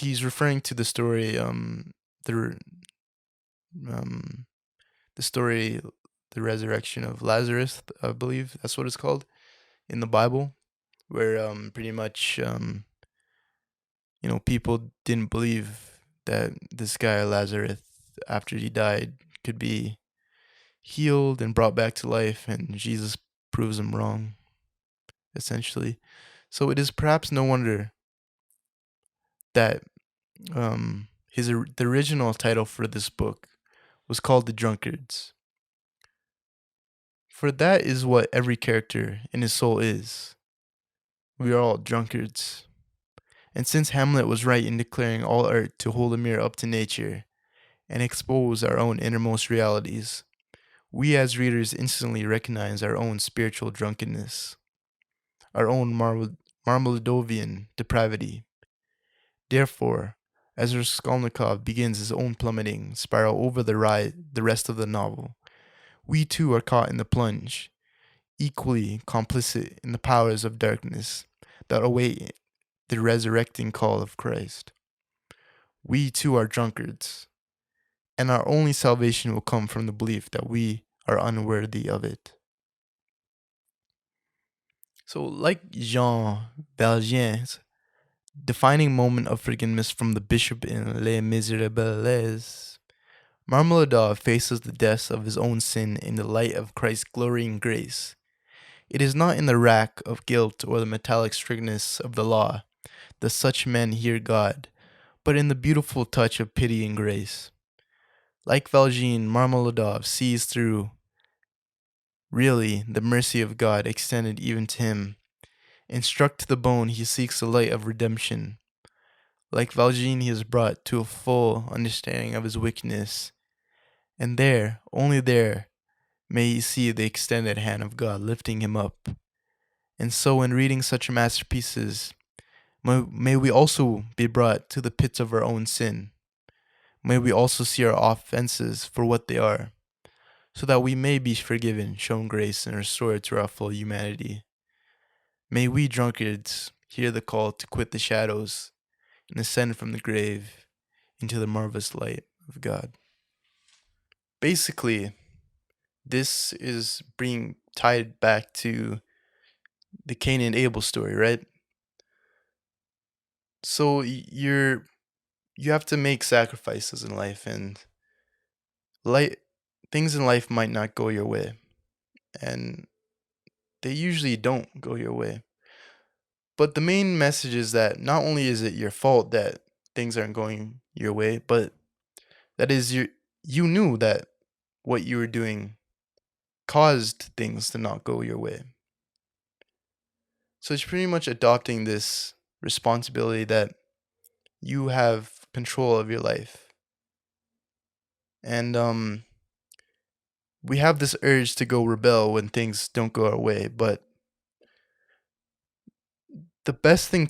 he's referring to the story, the um, the story, the resurrection of Lazarus, I believe that's what it's called in the Bible, where pretty much people didn't believe that this guy Lazarus, after he died, could be healed and brought back to life, and Jesus proves him wrong, essentially. So it is perhaps no wonder that the original title for this book was called The Drunkards. For that is what every character in his soul is. We are all drunkards. And since Hamlet was right in declaring all art to hold a mirror up to nature and expose our own innermost realities, we as readers instantly recognize our own spiritual drunkenness, our own Marmeladovian depravity. Therefore, as Raskolnikov begins his own plummeting spiral over the rest of the novel, we too are caught in the plunge, equally complicit in the powers of darkness that await the resurrecting call of Christ. We too are drunkards, and our only salvation will come from the belief that we are unworthy of it. So, like Jean Valjean's defining moment of forgiveness from the bishop in Les Miserables, Marmeladov faces the depths of his own sin in the light of Christ's glorying grace. It is not in the rack of guilt or the metallic strictness of the law that such men hear God, but in the beautiful touch of pity and grace. Like Valjean, Marmeladov sees through, really, the mercy of God extended even to him, and struck to the bone he seeks the light of redemption. Like Valjean, he is brought to a full understanding of his wickedness, and there, only there, may he see the extended hand of God lifting him up. And so, in reading such masterpieces, may we also be brought to the pits of our own sin. May we also see our offenses for what they are, so that we may be forgiven, shown grace, and restored to our full humanity. May we drunkards hear the call to quit the shadows and ascend from the grave into the marvelous light of God. Basically, this is being tied back to the Cain and Abel story, right? So you have to make sacrifices in life, and light things in life might not go your way, and they usually don't go your way. But the main message is that not only is it your fault that things aren't going your way, but that is you knew that what you were doing caused things to not go your way. So it's pretty much adopting this responsibility that you have control of your life. And we have this urge to go rebel when things don't go our way, but the best thing